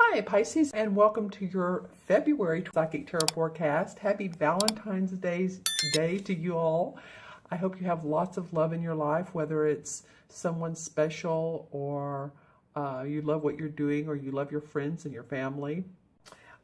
Hi Pisces, and welcome to your February Psychic Tarot forecast. Happy Valentine's Day to you all. I hope you have lots of love in your life, whether it's someone special or you love what you're doing or you love your friends and your family.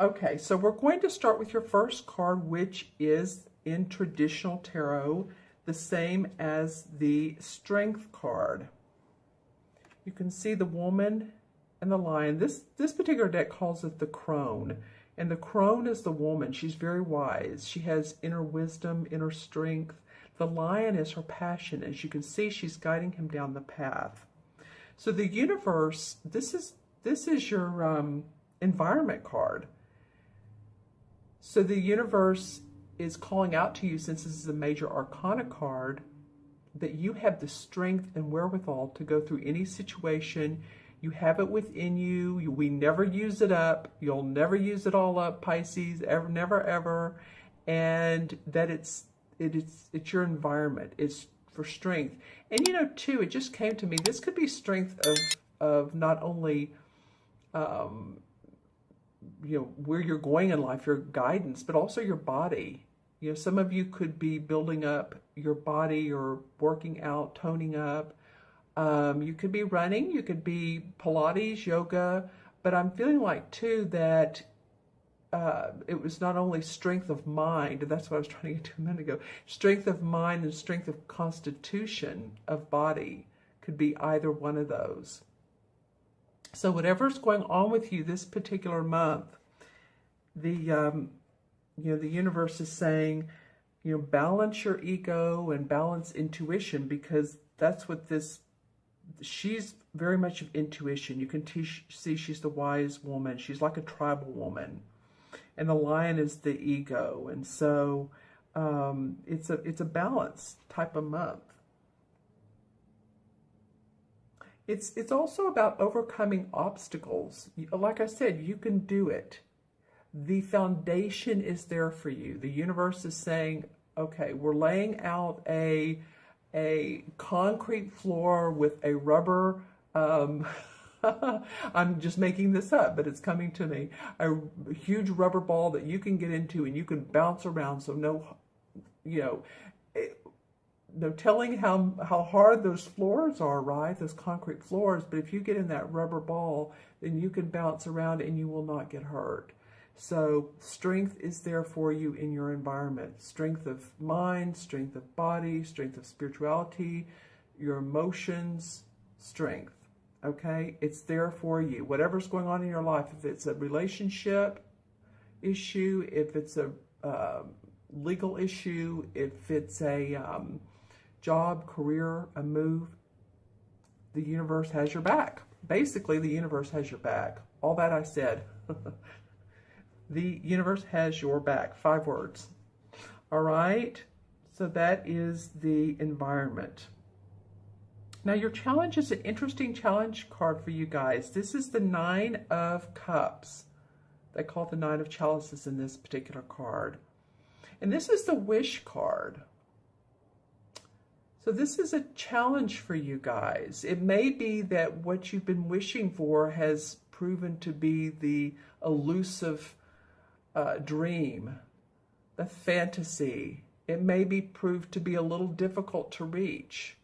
Okay, so we're going to start with your first card, which is in traditional tarot, the same as the Strength card. You can see the woman and the lion. This particular deck calls it the crone. And the crone is the woman. She's very wise. She has inner wisdom, inner strength. The lion is her passion. As you can see, she's guiding him down the path. So the universe, this is your environment card. So the universe is calling out to you, since this is a major arcana card, that you have the strength and wherewithal to go through any situation. You have it within you. We never use it up. You'll never use it all up, Pisces, ever, never, ever. And that it's your environment. It's for strength. And you know, too, it just came to me, this could be strength of not only where you're going in life, your guidance, but also your body. You know, some of you could be building up your body or working out, toning up. You could be running, you could be Pilates, yoga, but I'm feeling like too that it was not only strength of mind, and that's what I was trying to get to a minute ago, strength of mind and strength of constitution of body could be either one of those. So whatever's going on with you this particular month, the universe is saying, balance your ego and balance intuition, because that's what she's very much of intuition. You can see she's the wise woman. She's like a tribal woman. And the lion is the ego. And so it's a balance type of month. It's also about overcoming obstacles. Like I said, you can do it. The foundation is there for you. The universe is saying, okay, we're laying out a concrete floor with a rubber, I'm just making this up, but it's coming to me, a huge rubber ball that you can get into and you can bounce around. So no telling how hard those floors are, right? Those concrete floors. But if you get in that rubber ball, then you can bounce around and you will not get hurt. So strength is there for you in your environment. Strength of mind, strength of body, strength of spirituality, your emotions, strength. Okay? It's there for you. Whatever's going on in your life, if it's a relationship issue, if it's a legal issue, if it's a job, career, a move, the universe has your back. Basically, the universe has your back. All that I said. The universe has your back. 5 words. All right? So that is the environment. Now, your challenge is an interesting challenge card for you guys. This is the 9 of Cups. They call it the 9 of Chalices in this particular card. And this is the wish card. So this is a challenge for you guys. It may be that what you've been wishing for has proven to be the elusive dream, the fantasy. It may be proved to be a little difficult to reach.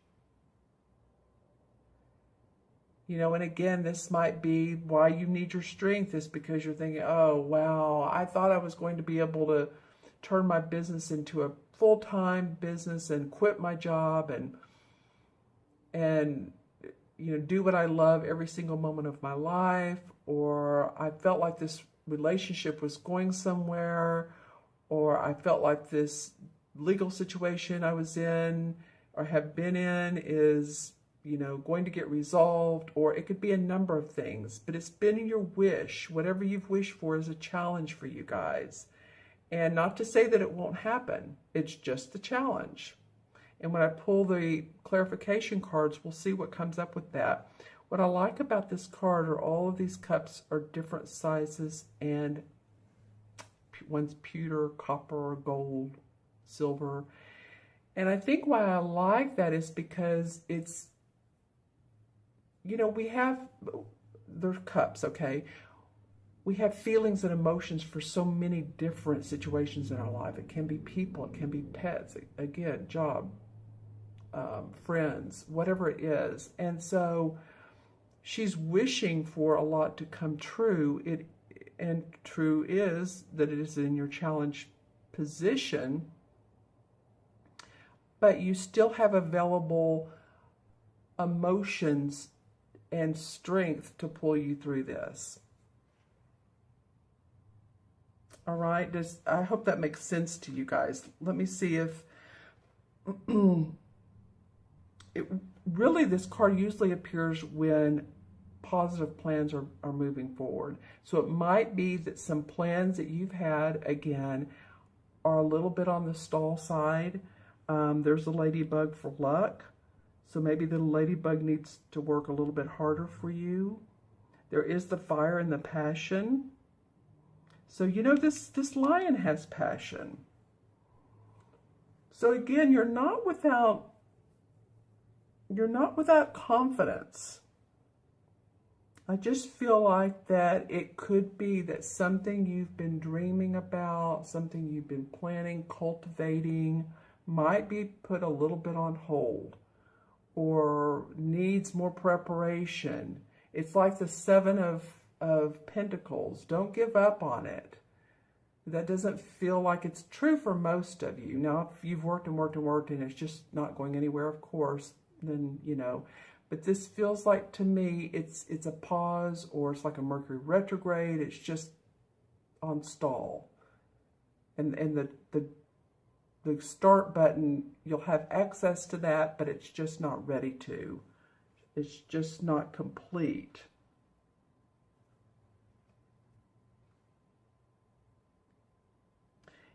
And again, this might be why you need your strength, is because you're thinking, oh, wow, I thought I was going to be able to turn my business into a full-time business and quit my job and do what I love every single moment of my life, or I felt like this relationship was going somewhere, or I felt like this legal situation I was in or have been in is, going to get resolved, or it could be a number of things, but it's been your wish. Whatever you've wished for is a challenge for you guys. And not to say that it won't happen, it's just a challenge. And when I pull the clarification cards, we'll see what comes up with that. What I like about this card are all of these cups are different sizes, and one's pewter, copper, gold, silver. And I think why I like that is because it's, we have, they're cups, okay? we have feelings and emotions for so many different situations in our life. It can be people, it can be pets, again, job, friends, whatever it is. And so she's wishing for a lot to come true. And true is that it is in your challenge position, but you still have available emotions and strength to pull you through this. All right, I hope that makes sense to you guys. Let me see if really this card usually appears when positive plans are moving forward. So it might be that some plans that you've had, again, are a little bit on the stall side. There's a ladybug for luck. So maybe the ladybug needs to work a little bit harder for you. There is the fire and the passion. So, you know, this lion has passion. So again, you're not without confidence. I just feel like that it could be that something you've been dreaming about, something you've been planning, cultivating, might be put a little bit on hold or needs more preparation. It's like the Seven of Pentacles. Don't give up on it. That doesn't feel like it's true for most of you. Now, if you've worked and worked and worked and it's just not going anywhere, of course, then, you know. But this feels like, to me, it's a pause, or it's like a Mercury retrograde. It's just on stall. And the start button, you'll have access to that, but it's just not ready to. It's just not complete.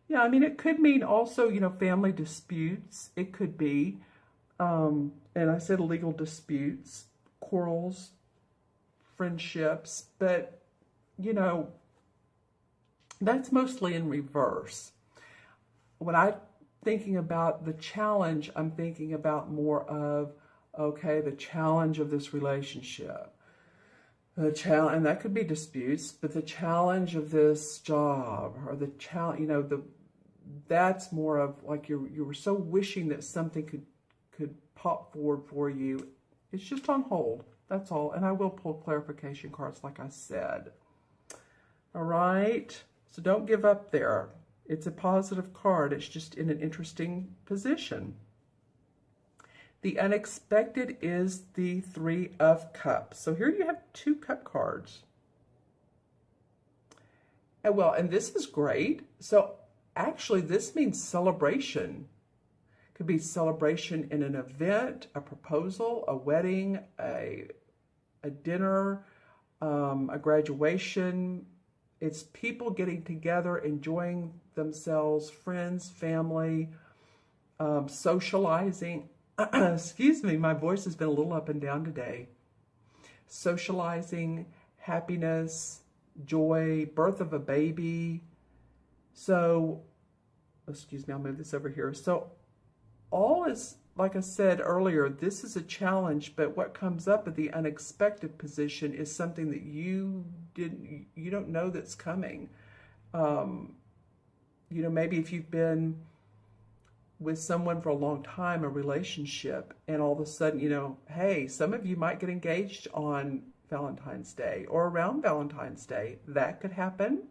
Yeah, I mean, it could mean also, you know, family disputes. It could be, and I said legal disputes, quarrels, friendships, but, you know, that's mostly in reverse. When I'm thinking about the challenge, I'm thinking about more of, okay, the challenge of this relationship. The challenge, and that could be disputes, but the challenge of this job, or the challenge, you know, that's more of like you were so wishing that something could pop forward for you. It's just on hold. That's all. And I will pull clarification cards, like I said. All right. So don't give up there. It's a positive card. It's just in an interesting position. The unexpected is the Three of Cups. So here you have two cup cards. And well, and this is great. So actually, this means celebration. Could be celebration in an event, a proposal, a wedding, a dinner, a graduation. It's people getting together, enjoying themselves, friends, family, socializing. Excuse me, my voice has been a little up and down today. Socializing, happiness, joy, birth of a baby. So, excuse me, I'll move this over here. So all is, like I said earlier, this is a challenge, but what comes up at the unexpected position is something that you don't know that's coming. You know, maybe if you've been with someone for a long time, a relationship, and all of a sudden, you know, hey, some of you might get engaged on Valentine's Day or around Valentine's Day. That could happen.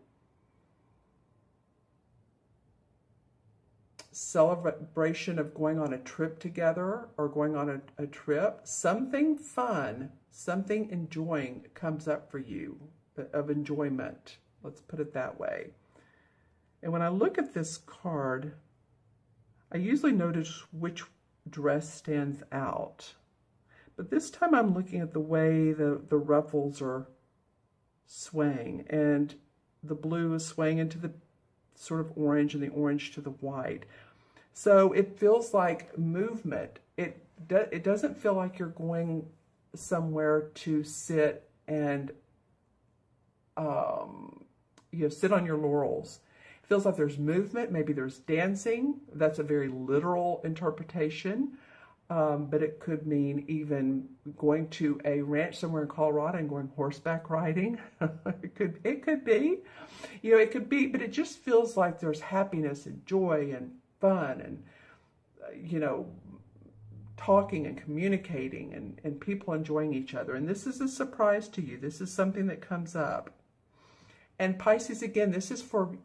Celebration of going on a trip together or going on a trip. Something fun, something enjoying comes up for you, of enjoyment. Let's put it that way. And when I look at this card, I usually notice which dress stands out. But this time I'm looking at the way the ruffles are swaying, and the blue is swaying into the sort of orange, and the orange to the white. So it feels like movement. It doesn't feel like you're going somewhere to sit and you know, sit on your laurels. It feels like there's movement. Maybe there's dancing. That's a very literal interpretation. but it could mean even going to a ranch somewhere in Colorado and going horseback riding. It could be, you know, it could be, but it just feels like there's happiness and joy and fun and, you know, talking and communicating and people enjoying each other. And this is a surprise to you. This is something that comes up. And Pisces, again, this is for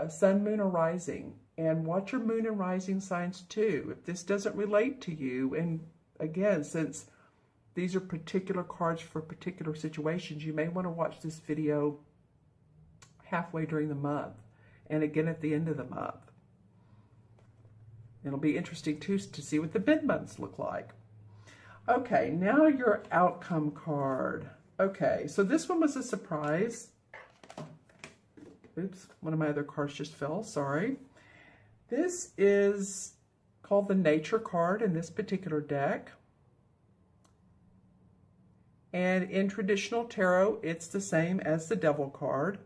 sun, moon, or rising. And watch your moon and rising signs too. If this doesn't relate to you, and again, since these are particular cards for particular situations, you may want to watch this video halfway during the month and again at the end of the month. It'll be interesting too to see what the mid-months look like. Okay, now your outcome card. Okay, so this one was a surprise. Oops, one of my other cards just fell, sorry. This is called the Nature card in this particular deck. And in traditional tarot, it's the same as the Devil card.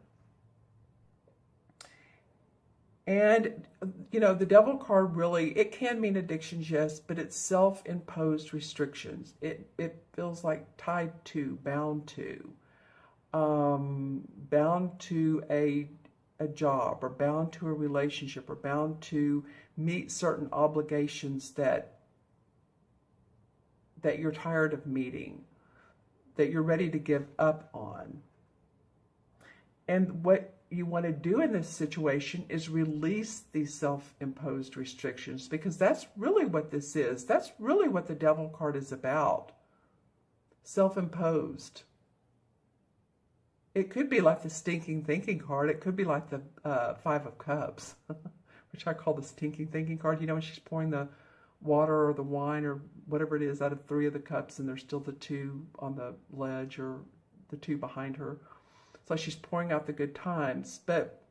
And, you know, the Devil card really, it can mean addictions, yes, but it's self-imposed restrictions. It feels like tied to, bound to a job, or bound to a relationship, or bound to meet certain obligations that you're tired of meeting, that you're ready to give up on. And what you want to do in this situation is release these self-imposed restrictions, because that's really what this is. That's really what the Devil card is about. Self-imposed. It could be like the stinking thinking card. It could be like the Five of Cups, which I call the stinking thinking card. You know, when she's pouring the water or the wine or whatever it is out of 3 of the cups, and there's still the 2 on the ledge or the 2 behind her. It's like she's pouring out the good times. But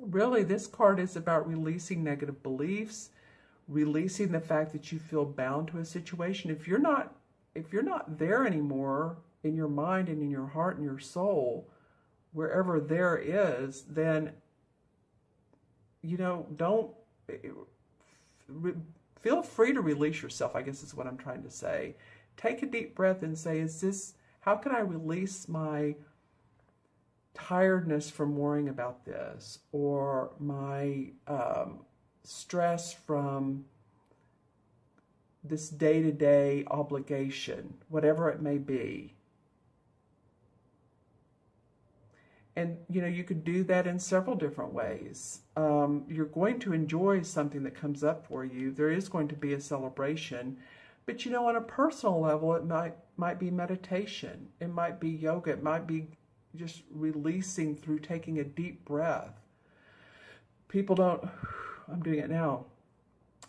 really, this card is about releasing negative beliefs, releasing the fact that you feel bound to a situation. If you're not there anymore, in your mind and in your heart and your soul, wherever there is, then, you know, feel free to release yourself, I guess is what I'm trying to say. Take a deep breath and say, how can I release my tiredness from worrying about this, or my stress from this day-to-day obligation, whatever it may be. And, you know, you could do that in several different ways. You're going to enjoy something that comes up for you. There is going to be a celebration. But, you know, on a personal level, it might be meditation. It might be yoga. It might be just releasing through taking a deep breath. People don't, I'm doing it now.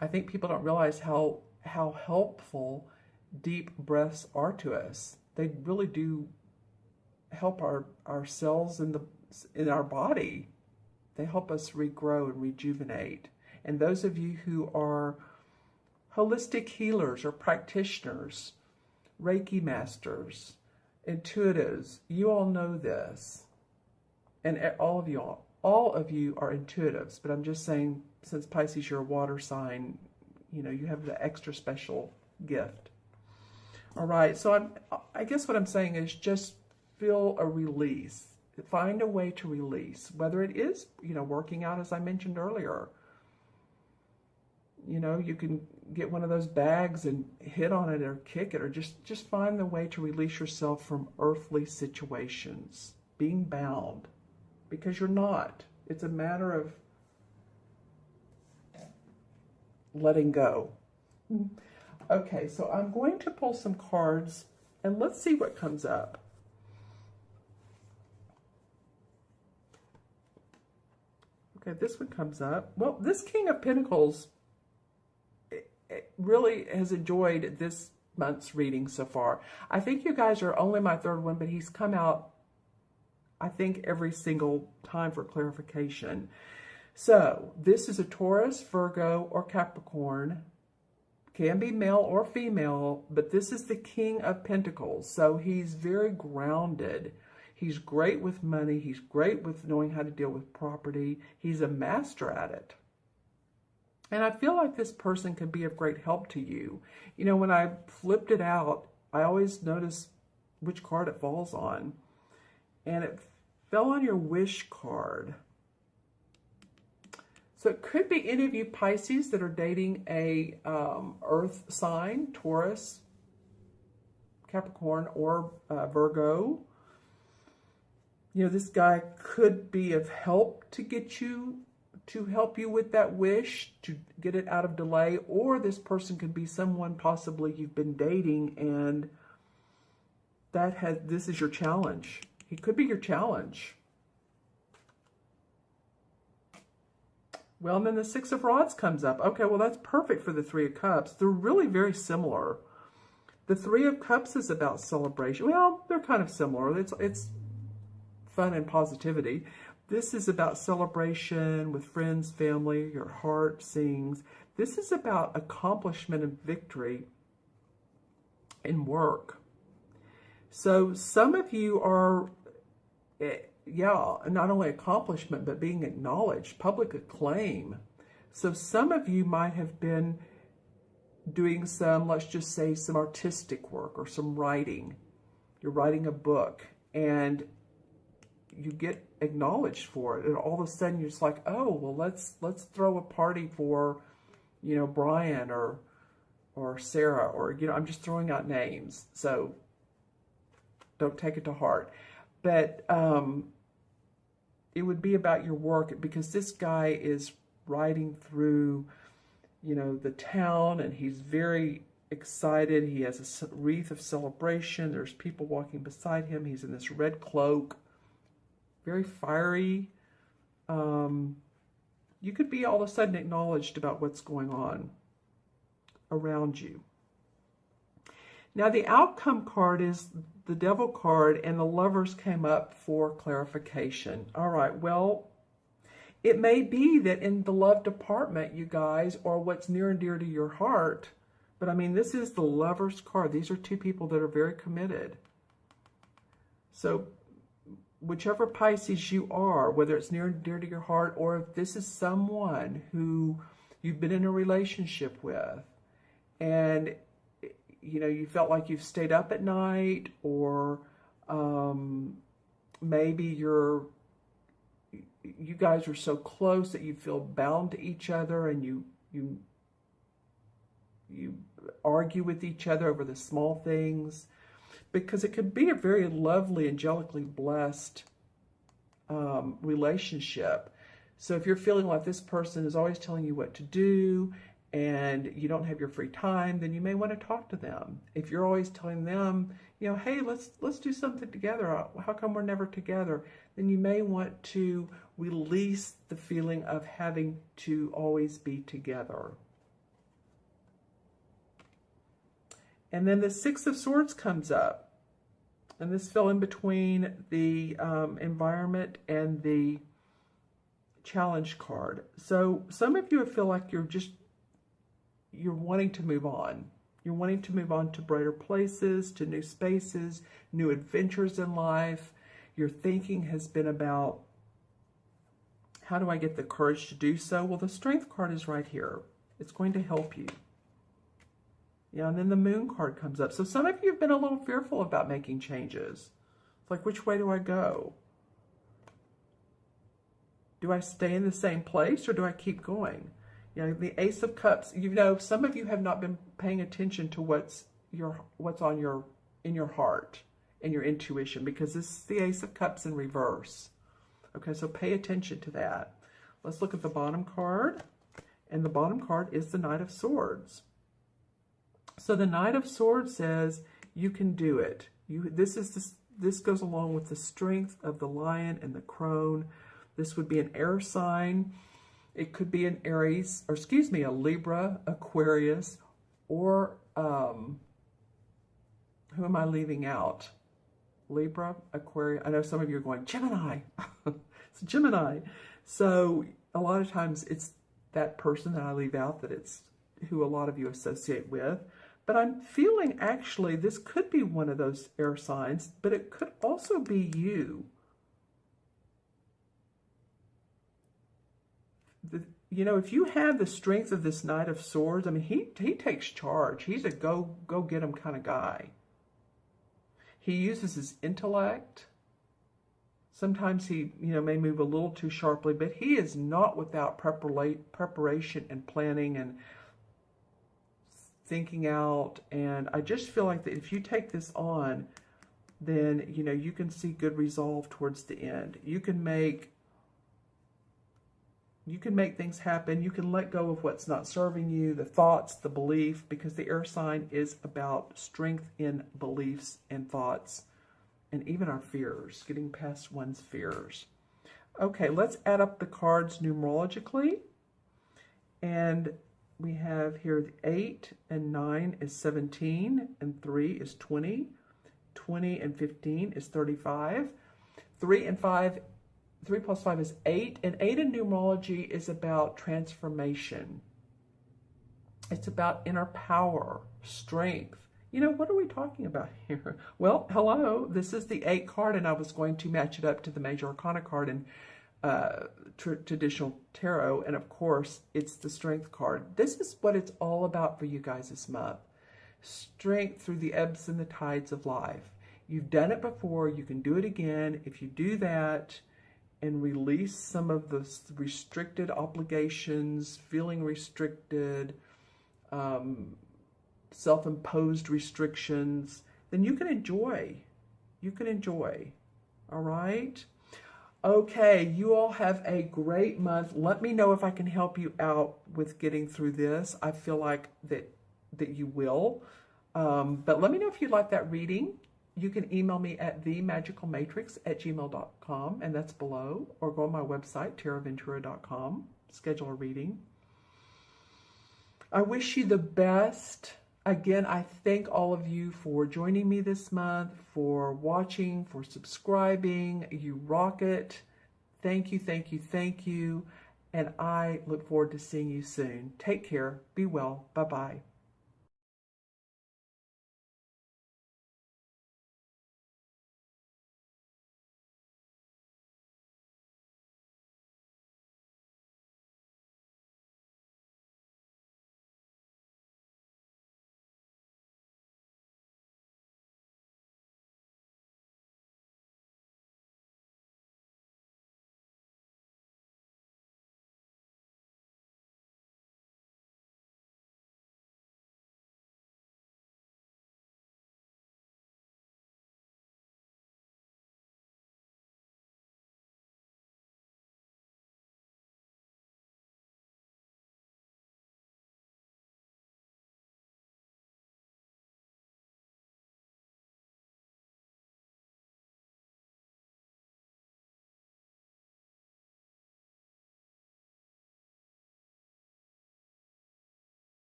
I think people don't realize how helpful deep breaths are to us. They really do help our cells in our body. They help us regrow and rejuvenate. And those of you who are holistic healers or practitioners, Reiki masters, intuitives, you all know this. And all of you are intuitives, but I'm just saying, since Pisces, you're a water sign, you know, you have the extra special gift. All right, so I guess what I'm saying is just feel a release. Find a way to release, whether it is, you know, working out, as I mentioned earlier. You know, you can get one of those bags and hit on it or kick it, or just find the way to release yourself from earthly situations, being bound, because you're not. It's a matter of letting go. Okay, so I'm going to pull some cards and let's see what comes up. Okay, this one comes up. Well, this King of Pentacles it really has enjoyed this month's reading so far. I think you guys are only my 3rd one, but he's come out, I think, every single time for clarification. So, this is a Taurus, Virgo, or Capricorn. Can be male or female, but this is the King of Pentacles. So, he's very grounded. He's great with money. He's great with knowing how to deal with property. He's a master at it. And I feel like this person could be of great help to you. You know, when I flipped it out, I always notice which card it falls on. And it fell on your wish card. So it could be any of you Pisces that are dating a earth sign, Taurus, Capricorn, or Virgo. You know, this guy could be of help to get you, to help you with that wish, to get it out of delay, or this person could be someone possibly you've been dating and this is your challenge. He could be your challenge. Well, and then the Six of Rods comes up. Okay, well, that's perfect for the Three of Cups. They're really very similar. The Three of Cups is about celebration. Well, they're kind of similar. It's fun and positivity. This is about celebration with friends, family, your heart sings. This is about accomplishment and victory in work. So some of you are, yeah, not only accomplishment, but being acknowledged, public acclaim. So some of you might have been doing some, let's just say, some artistic work or some writing. You're writing a book and you get acknowledged for it, and all of a sudden you're just like, oh, well, let's throw a party for, you know, Brian or Sarah, or, you know, I'm just throwing out names, so don't take it to heart. But it would be about your work, because this guy is riding through, you know, the town, and he's very excited. He has a wreath of celebration. There's people walking beside him. He's in this red cloak, very fiery. You could be all of a sudden acknowledged about what's going on around you. Now, the outcome card is the Devil card, and the Lovers came up for clarification. All right, well, it may be that in the love department, you guys, or what's near and dear to your heart, but I mean, this is the Lovers card. These are two people that are very committed. So whichever Pisces you are, whether it's near and dear to your heart, or if this is someone who you've been in a relationship with, and you know, you felt like you've stayed up at night, or maybe you guys are so close that you feel bound to each other, and you argue with each other over the small things, because it could be a very lovely, angelically blessed relationship. So if you're feeling like this person is always telling you what to do, and you don't have your free time, then you may want to talk to them. If you're always telling them, you know, hey, let's do something together. How come we're never together? Then you may want to release the feeling of having to always be together. And then the Six of Swords comes up. And this fell in between the environment and the challenge card. So some of you feel like you're wanting to move on. You're wanting to move on to brighter places, to new spaces, new adventures in life. Your thinking has been about, how do I get the courage to do so? Well, the Strength card is right here. It's going to help you. Yeah, and then the Moon card comes up. So some of you have been a little fearful about making changes. It's like, which way do I go? Do I stay in the same place, or do I keep going? You know, the Ace of Cups, you know, some of you have not been paying attention to what's in your heart and your intuition, because this is the Ace of Cups in reverse. Okay, so pay attention to that. Let's look at the bottom card, and the bottom card is the Knight of Swords. So the Knight of Swords says you can do it. This goes along with the strength of the Lion and the Crone. This would be an air sign. It could be an Aries, or excuse me, a Libra, Aquarius, or who am I leaving out? Libra, Aquarius. I know some of you are going, Gemini. It's Gemini. So a lot of times it's that person that I leave out, that it's who a lot of you associate with. But I'm feeling actually this could be one of those air signs, but it could also be you. you know, if you have the strength of this Knight of Swords, I mean, he takes charge. He's a go get him kind of guy. He uses his intellect. Sometimes he, you know, may move a little too sharply, but he is not without preparation and planning and thinking out. And I just feel like that if you take this on, then, you know, you can see good resolve towards the end. You can make things happen. You can let go of what's not serving you, the thoughts, the belief, because the air sign is about strength in beliefs and thoughts, and even our fears, getting past one's fears. Okay, let's add up the cards numerologically. And we have here the 8 and 9 is 17, and 3 is 20. 20 and 15 is 35. 3 plus 5 is 8, and 8 in numerology is about transformation. It's about inner power, strength. You know, what are we talking about here? Well, hello, this is the 8 card, and I was going to match it up to the Major Arcana card in traditional tarot, and of course, it's the Strength card. This is what it's all about for you guys this month. Strength through the ebbs and the tides of life. You've done it before, you can do it again. If you do that and release some of the restricted obligations, feeling restricted, self-imposed restrictions, then you can enjoy. You can enjoy. All right? Okay, you all have a great month. Let me know if I can help you out with getting through this. I feel like that you will. But let me know if you'd like that reading. You can email me at themagicalmatrix@gmail.com, and that's below, or go on my website, taraventura.com, schedule a reading. I wish you the best. Again, I thank all of you for joining me this month, for watching, for subscribing. You rock it. Thank you, thank you, thank you. And I look forward to seeing you soon. Take care. Be well. Bye-bye.